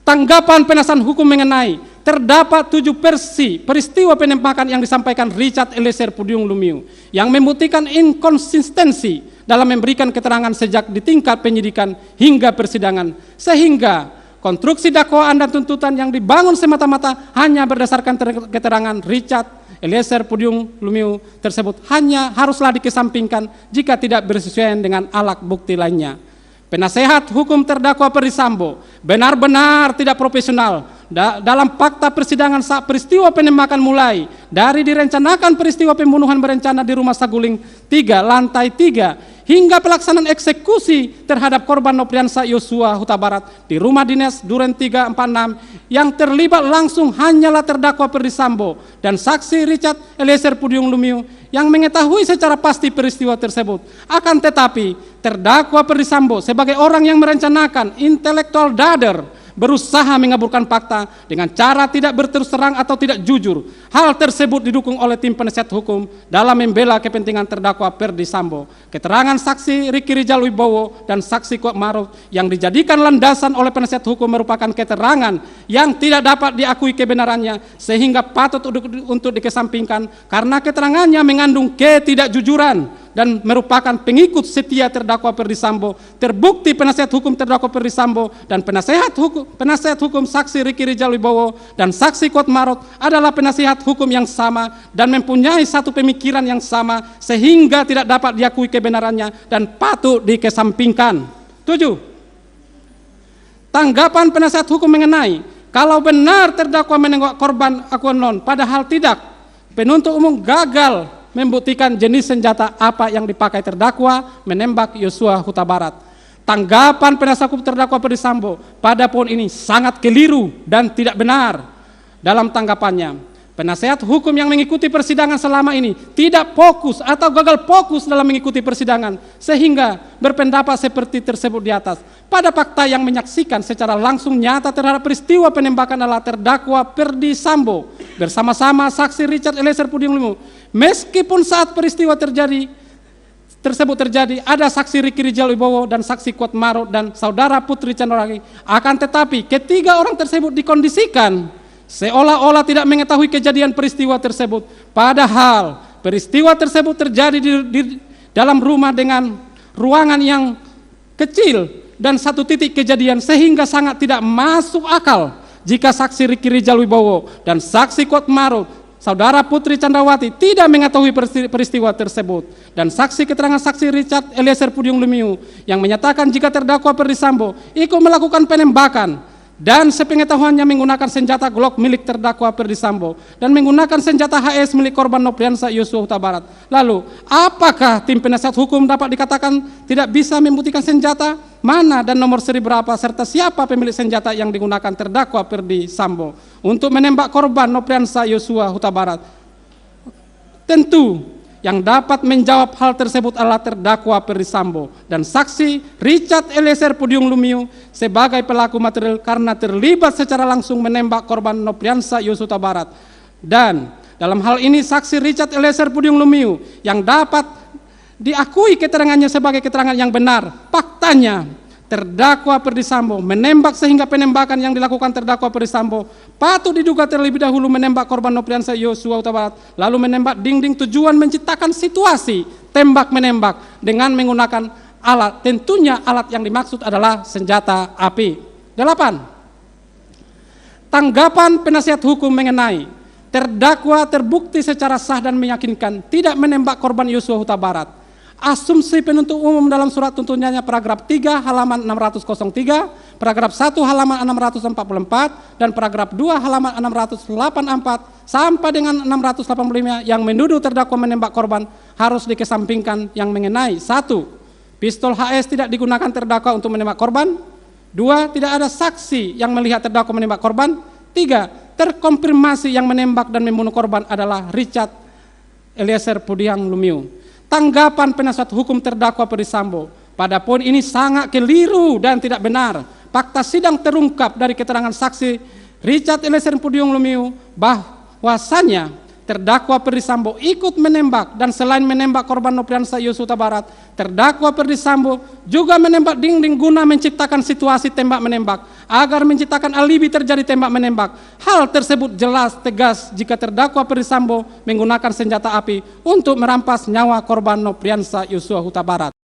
Tanggapan penasihat hukum mengenai terdapat 7 versi peristiwa penembakan yang disampaikan Richard Eliezer Pudium Lumiu yang membuktikan inkonsistensi dalam memberikan keterangan sejak di tingkat penyidikan hingga persidangan, sehingga konstruksi dakwaan dan tuntutan yang dibangun semata-mata hanya berdasarkan keterangan Richard Eliezer Pudium Lumiu tersebut hanya haruslah dikesampingkan jika tidak bersesuaian dengan alat bukti lainnya. Penasehat hukum terdakwa Ferdy Sambo benar-benar tidak profesional dalam fakta persidangan saat peristiwa penembakan mulai dari direncanakan peristiwa pembunuhan berencana di Rumah Saguling 3 lantai 3 hingga pelaksanaan eksekusi terhadap korban Nopriansah Yosua Huta Barat di rumah dinas Duren 346 yang terlibat langsung hanyalah terdakwa Ferdy Sambo dan saksi Richard Eliezer Pudium Lumiu yang mengetahui secara pasti peristiwa tersebut. Akan tetapi terdakwa Ferdy Sambo sebagai orang yang merencanakan intelektual dader berusaha mengaburkan fakta dengan cara tidak berterus terang atau tidak jujur. Hal tersebut didukung oleh tim penasihat hukum dalam membela kepentingan terdakwa Ferdy Sambo. Keterangan saksi Ricky Rijal Wibowo dan saksi Kuat Maruf yang dijadikan landasan oleh penasihat hukum merupakan keterangan yang tidak dapat diakui kebenarannya sehingga patut untuk dikesampingkan karena keterangannya mengandung ketidakjujuran dan merupakan pengikut setia terdakwa Ferdy Sambo. Terbukti penasihat hukum terdakwa Ferdy Sambo dan penasihat hukum saksi Ricky Rijal Wibowo dan saksi Kuat Maruf adalah penasihat hukum yang sama dan mempunyai satu pemikiran yang sama sehingga tidak dapat diakui kebenarannya dan patut dikesampingkan. 7. Tanggapan penasihat hukum mengenai kalau benar terdakwa menenggak korban akuanon padahal tidak, penuntut umum gagal membuktikan jenis senjata apa yang dipakai terdakwa menembak Yosua Huta Barat. Tanggapan penasihat hukum terdakwa Ferdy Sambo pada poin ini sangat keliru dan tidak benar. Dalam tanggapannya, penasihat hukum yang mengikuti persidangan selama ini tidak fokus atau gagal fokus dalam mengikuti persidangan sehingga berpendapat seperti tersebut di atas. Pada fakta yang menyaksikan secara langsung nyata terhadap peristiwa penembakan adalah terdakwa Ferdy Sambo bersama-sama saksi Richard Eliezer Pudium Lumiu. Meskipun saat peristiwa tersebut terjadi ada saksi Ricky Rijal Wibowo dan saksi Kuat Maruf dan saudara Putri Chandrawati, akan tetapi ketiga orang tersebut dikondisikan seolah-olah tidak mengetahui kejadian peristiwa tersebut. Padahal peristiwa tersebut terjadi di dalam rumah dengan ruangan yang kecil dan satu titik kejadian sehingga sangat tidak masuk akal jika saksi Ricky Rijal Wibowo dan saksi Kuat Maruf, saudara Putri Chandrawati tidak mengetahui peristiwa tersebut dan saksi keterangan saksi Richard Eliezer Pudium Lumiu yang menyatakan jika terdakwa Ferdy Sambo ikut melakukan penembakan dan sepengetahuannya menggunakan senjata Glock milik terdakwa Ferdy Sambo dan menggunakan senjata HS milik korban Nopriansah Yosua Huta Barat. Lalu, apakah tim penasihat hukum dapat dikatakan tidak bisa membuktikan senjata mana dan nomor seri berapa serta siapa pemilik senjata yang digunakan terdakwa Ferdy Sambo untuk menembak korban Nopriansah Yosua Huta Barat? Tentu yang dapat menjawab hal tersebut adalah terdakwa Ferdy Sambo dan saksi Richard Eliezer Pudium Lumiu sebagai pelaku material karena terlibat secara langsung menembak korban Nopriansah Yosua Huta Barat. Dan dalam hal ini saksi Richard Eliezer Pudium Lumiu yang dapat diakui keterangannya sebagai keterangan yang benar. Faktanya terdakwa Ferdy Sambo menembak sehingga penembakan yang dilakukan terdakwa Ferdy Sambo patut diduga terlebih dahulu menembak korban Nopriansah Yosua Huta Barat lalu menembak dinding tujuan menciptakan situasi tembak-menembak dengan menggunakan alat, tentunya alat yang dimaksud adalah senjata api. 8. Tanggapan penasihat hukum mengenai terdakwa terbukti secara sah dan meyakinkan tidak menembak korban Yosua Huta Barat. Asumsi penuntut umum dalam surat tuntutannya paragraf 3 halaman 603, paragraf 1 halaman 644, dan paragraf 2 halaman 684 sampai dengan 685 yang menuduh terdakwa menembak korban harus dikesampingkan yang mengenai 1. Pistol HS tidak digunakan terdakwa untuk menembak korban. 2. Tidak ada saksi yang melihat terdakwa menembak korban. 3. Terkonfirmasi yang menembak dan membunuh korban adalah Richard Eliezer Pudium Lumiu. Tanggapan penasihat hukum terdakwa Ferdy Sambo pada poin ini sangat keliru dan tidak benar. Fakta sidang terungkap dari keterangan saksi Richard Eliezer Pudium Lumiu bahwasanya terdakwa Perdisambo ikut menembak dan selain menembak korban Nopriansah Yosua Huta Barat, terdakwa Perdisambo juga menembak dinding guna menciptakan situasi tembak-menembak agar menciptakan alibi terjadi tembak-menembak. Hal tersebut jelas tegas jika terdakwa Perdisambo menggunakan senjata api untuk merampas nyawa korban Nopriansah Yosua Huta Barat.